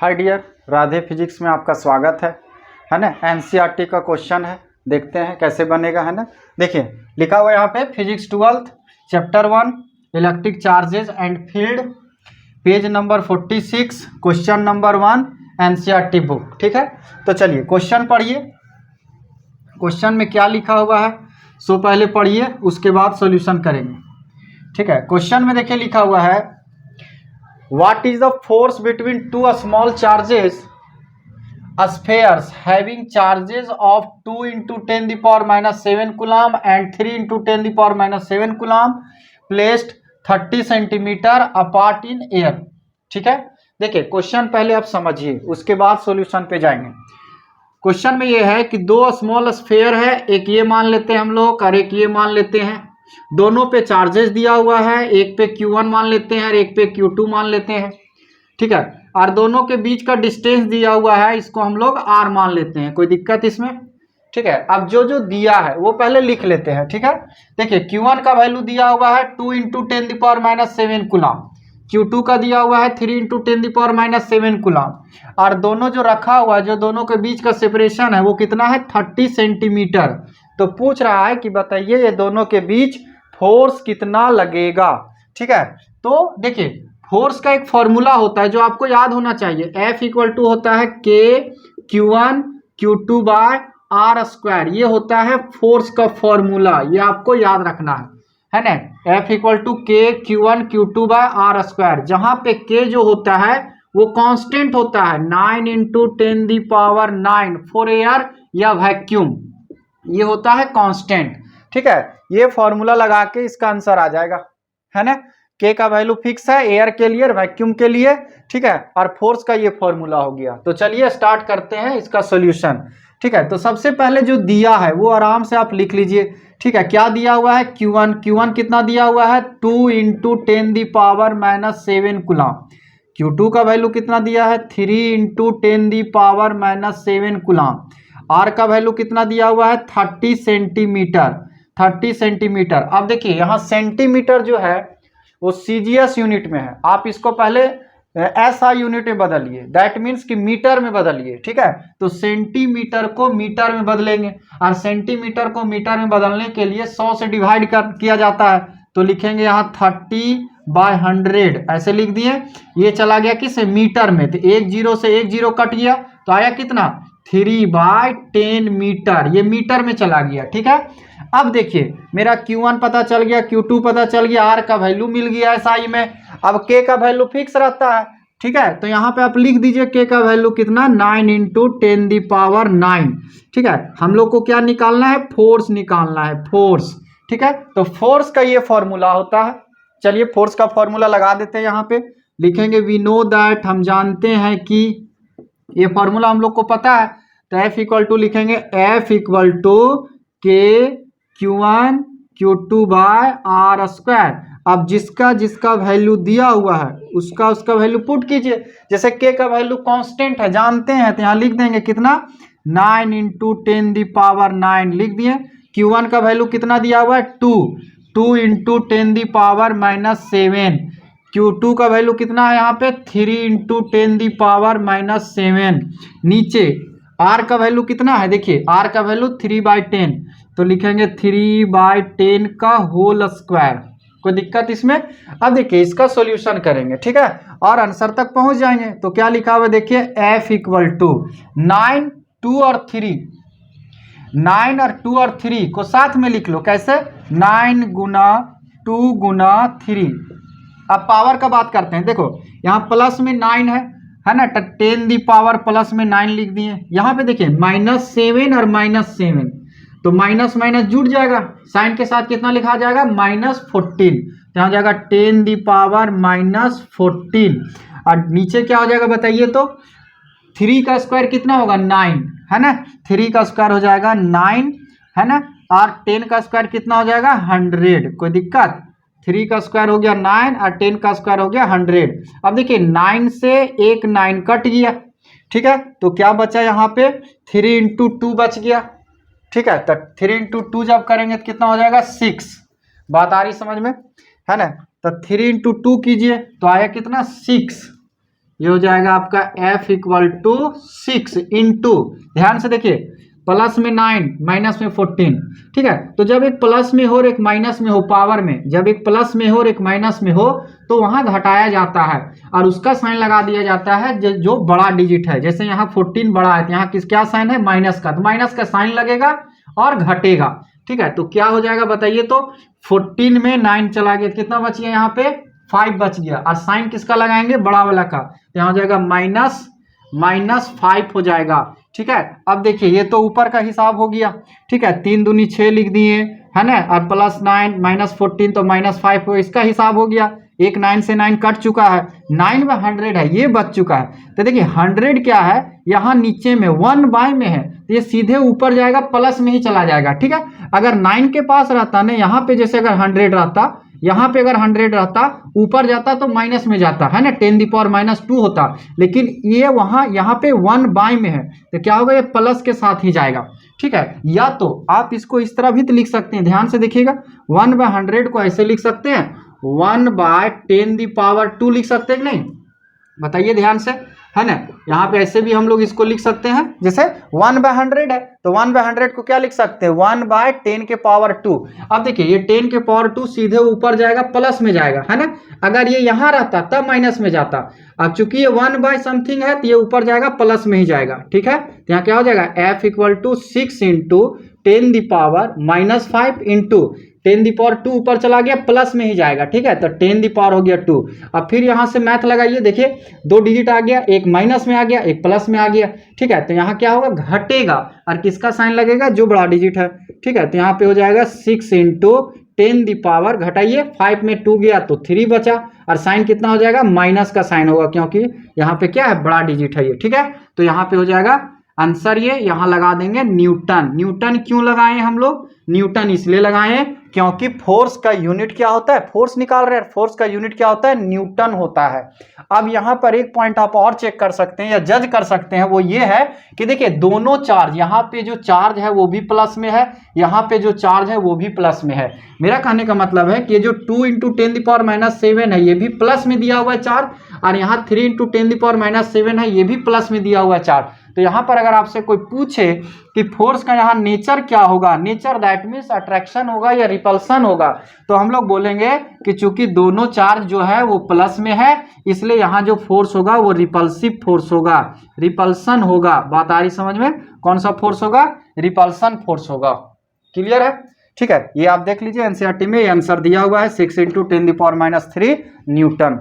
Hi dear, Radhe physics में आपका स्वागत है ना। एनसीईआरटी का क्वेश्चन है, देखते हैं कैसे बनेगा, है ना। देखिए लिखा हुआ है यहाँ पे physics 12 chapter 1 electric charges and field, page number 46, question number 1 NCERT book. ठीक है, तो चलिए क्वेश्चन पढ़िए। क्वेश्चन में क्या लिखा हुआ है सो पहले पढ़िए, उसके बाद सॉल्यूशन करेंगे। ठीक है, क्वेश्चन में देखिए लिखा हुआ है What is the force between two small charges spheres having charges of 2 into 10 the power minus 7 coulomb and 3 into 10 the power minus 7 coulomb placed 30 centimetre apart in air। ठीक है, देखिए क्वेश्चन पहले आप समझिए, उसके बाद सॉल्यूशन पे जाएंगे। क्वेश्चन में ये है कि दो स्मॉल स्फेयर है, एक ये मान लेते हैं हम लोग और एक ये मान लेते हैं। दोनों पे चार्जेस दिया हुआ है, एक पे Q1 मान लेते हैं और एक पे Q2 मान लेते हैं। ठीक है, और दोनों के बीच का डिस्टेंस दिया हुआ है, इसको हम लोग R मान लेते हैं। कोई दिक्कत इसमें? ठीक है, अब जो जो दिया है वो पहले लिख लेते हैं। ठीक है, देखिए Q1 का वैल्यू दिया हुआ है 2 into 10 the power minus 7 coulomb, Q2 का दिया हुआ है 3 into 10 the power minus 7 coulomb, और दोनों जो रखा हुआ है, जो दोनों के बीच का सेपरेशन है वो कितना है 30 सेंटीमीटर। तो पूछ रहा है कि बताइए ये दोनों के बीच फोर्स कितना लगेगा। ठीक है, तो देखिए फोर्स का एक फॉर्मूला होता है जो आपको याद होना चाहिए, F इक्वल टू होता है K Q1 by R square. ये होता है फोर्स का फॉर्मूला, ये आपको याद रखना है ना। F equal to Q1 by R square, जहां पे K जो होता है वो कांस्टेंट होता है 9 into 10 the power 9 for air या वैक्यूम, ये होता है कांस्टेंट। ठीक है, ये फॉर्मूला लगा के इसका आंसर आ जाएगा, है ना। के का वैल्यू फिक्स है एयर के लिए, वैक्यूम के लिए। ठीक है, और फोर्स का ये फॉर्मूला हो गया। तो चलिए स्टार्ट करते हैं इसका सॉल्यूशन। ठीक है, तो सबसे पहले जो दिया है वो आराम से आप लिख लीजिए। ठीक है, क्या दिया हुआ है Q1 कितना दिया हुआ है 2 into 10 the power minus 7 coulomb. Q2 का वैल्यू कितना दिया है 3 into 10 the power minus 7 coulomb. R का वैल्यू कितना दिया हुआ है 30 सेंटीमीटर। अब देखिए यहाँ सेंटीमीटर जो है वो CGS यूनिट में है, आप इसको पहले SI यूनिट में बदलिए, दैट मीन्स कि मीटर में बदलिए। ठीक है, तो सेंटीमीटर को मीटर में बदलेंगे, और सेंटीमीटर को मीटर में बदलने के लिए 100 से डिवाइड किया जाता है। तो लिखेंगे यहाँ 30/100, ऐसे लिख दिए। ये चला गया किस मीटर में, तो एक जीरो से एक जीरो कट गया, तो आया कितना 3/10 मीटर, ये मीटर में चला गया। ठीक है, अब देखिए मेरा Q1 पता चल गया, Q2 पता चल गया, R का वैल्यू मिल गया SI में। अब K का वैल्यू फिक्स रहता है। ठीक है, तो यहाँ पे आप लिख दीजिए K का वैल्यू कितना 9 इंटू 10 दी पावर 9। ठीक है, हम लोग को क्या निकालना है, फोर्स निकालना है, फोर्स। ठीक है, तो फोर्स का ये फॉर्मूला होता है। चलिए फोर्स का फॉर्मूला लगा देते हैं, यहाँ पे लिखेंगे वी नो दैट, हम जानते हैं कि ये फॉर्मूला हम लोग को पता है। तो F इक्वल टू लिखेंगे F equal to Q1 Q2 by R square. अब जिसका वैल्यू दिया हुआ है उसका वैल्यू पुट कीजिए। जैसे K का वैल्यू कांस्टेंट है, जानते हैं, तो यहाँ लिख देंगे कितना 9 इंटू 10 दी पावर 9 लिख दिए। Q1 का वैल्यू कितना दिया हुआ है 2 into 10 the power minus 7। Q2 का वैल्यू कितना है यहाँ पे 3 इंटू 10 दी पावर माइनस 7। नीचे R का वैल्यू कितना है, देखिए R का वैल्यू 3/10, तो लिखेंगे 3/10 का होल स्क्वायर। कोई दिक्कत इसमें? अब देखिए इसका सॉल्यूशन करेंगे। ठीक है, और आंसर तक पहुंच जाएंगे। तो क्या लिखा हुआ है देखिए F इक्वल टू 9, 2 और 3, 9 और 2 और 3 को साथ में लिख लो। कैसे 9 गुना 2 गुना 3। अब पावर का बात करते हैं, देखो यहाँ प्लस में 9 है ना, 10 दी पावर प्लस में 9 लिख दिए। यहाँ पे देखिए -7 और -7, तो माइनस माइनस जुड़ जाएगा, साइन के साथ कितना लिखा जाएगा -14, तो यहाँ जाएगा 10 दी पावर -14। और नीचे क्या हो जाएगा बताइए, तो 3 का स्क्वायर कितना होगा 9, है ना, 3 का स्क्वायर हो जाएगा 9, है ना, और 10 का स्क्वायर कितना हो जाएगा 100। कोई दिक्कत? 3 का स्क्वायर हो गया 9 और 10 का स्क्वायर हो गया 100। अब देखिए 9 से एक 9 कट गया। ठीक है, तो क्या बचा यहाँ पे 3 इंटू 2 बच गया। ठीक है, तो 3 इंटू 2 जब करेंगे तो कितना हो जाएगा 6। बात आ रही समझ में, है ना। तो 3 इंटू 2 कीजिए तो आया कितना 6, ये हो जाएगा आपका F इक्वल टू 6 इंटू, ध्यान से देखिए, प्लस में 9 माइनस में 14, ठीक है। तो जब एक प्लस में हो और एक माइनस में हो, पावर में जब एक प्लस में हो और एक माइनस में हो तो वहां घटाया जाता है और उसका साइन लगा दिया जाता है जो बड़ा डिजिट है। जैसे यहाँ 14 बड़ा है तो यहाँ क्या साइन है, माइनस का, तो माइनस का साइन लगेगा और घटेगा, ठीक है। तो क्या हो जाएगा बताइए, तो 14 में 9 चला गया, कितना बच गया यहाँ पे, 5 बच गया, और साइन किसका लगाएंगे, बड़ा वाला का, तो यहाँ हो जाएगा -5 हो जाएगा, ठीक है। अब देखिए ये तो ऊपर का हिसाब हो गया, ठीक है, 3 दूनी 6 लिख दिए, है ना, और +9 -14 तो -5 हो, इसका हिसाब हो गया। एक 9 से 9 कट चुका है, 9 में 100 है, ये बच चुका है। तो देखिए 100 क्या है, यहाँ नीचे में 1/, में है, तो ये सीधे ऊपर जाएगा, प्लस में ही चला जाएगा, ठीक है। अगर 9 के पास रहता ना, यहाँ पे जैसे अगर 100 रहता, यहाँ पे अगर 100 रहता, ऊपर जाता तो माइनस में जाता, है ना, 10⁻⁻2 होता, लेकिन ये वहाँ यहाँ पे 1/, में है, तो क्या होगा, ये प्लस के साथ ही जाएगा, ठीक है। या तो आप इसको इस तरह भी तो लिख सकते हैं, ध्यान से देखिएगा, 1/100 को ऐसे लिख सकते हैं, 1/10⁻2 लिख सकते हैं कि नहीं, बताइए ध्यान से, है ना। यहाँ पे ऐसे भी हम लोग इसको लिख सकते हैं, जैसे 1/100 है तो 1/100 को क्या लिख सकते हैं, 1/10⁻2। अब देखिए ये 10⁻2 सीधे ऊपर जाएगा, प्लस में जाएगा, है ना। अगर ये यहाँ रहता तब माइनस में जाता, अब चूंकि ये 1/समथिंग है तो ये ऊपर जाएगा, प्लस में ही जाएगा, ठीक है। तो यहाँ क्या हो जाएगा, F equal to 6 into 10⁻⁻5 into 10⁻2 ऊपर चला गया, प्लस में ही जाएगा, ठीक है। तो 10 हो गया 2। अब फिर यहाँ से मैथ लगाइए, देखिए 2 डिजिट आ गया, एक माइनस में आ गया, एक प्लस में आ गया, ठीक है। तो यहाँ क्या होगा, घटेगा, और किसका साइन लगेगा, जो बड़ा डिजिट है, ठीक है। तो यहाँ पे हो जाएगा 6 इंटू 10 घटाइए, 5 में 2 गया तो 3 बचा, और साइन कितना हो जाएगा, माइनस का साइन होगा, क्योंकि यहाँ पे क्या है, बड़ा डिजिट है ये, ठीक है। तो यहाँ पे हो जाएगा आंसर, ये यहाँ लगा देंगे न्यूटन। न्यूटन क्यों लगाए हम लोग, न्यूटन इसलिए लगाए क्योंकि फोर्स का यूनिट क्या होता है, फोर्स निकाल रहे हैं, फोर्स का यूनिट क्या होता है, न्यूटन होता है। अब यहाँ पर एक पॉइंट आप और चेक कर सकते हैं या जज कर सकते हैं, वो ये है कि देखिए दोनों चार्ज, यहाँ पे जो चार्ज है वो भी प्लस में है, यहाँ पे जो चार्ज है वो भी प्लस में है। मेरा कहने का मतलब है कि जो 2 × 10⁻7 है ये भी प्लस में दिया हुआ है चार्ज, और यहाँ 3 × 10⁻7 है ये भी प्लस में दिया हुआ है चार्ज। तो यहाँ पर अगर आपसे कोई पूछे कि फोर्स का यहाँ नेचर क्या होगा, नेचर दैट मीन्स अट्रैक्शन होगा या रिपल्सन होगा, तो हम लोग बोलेंगे कि चूंकि दोनों चार्ज जो है वो प्लस में है, इसलिए यहाँ जो फोर्स होगा वो रिपल्सिव फोर्स होगा, रिपल्सन होगा। बात आ रही समझ में, कौन सा फोर्स होगा, रिपल्सन फोर्स होगा। क्लियर है, ठीक है। ये आप देख लीजिए एनसीईआरटी में ये आंसर दिया हुआ है, 6 × 10⁻³ न्यूटन।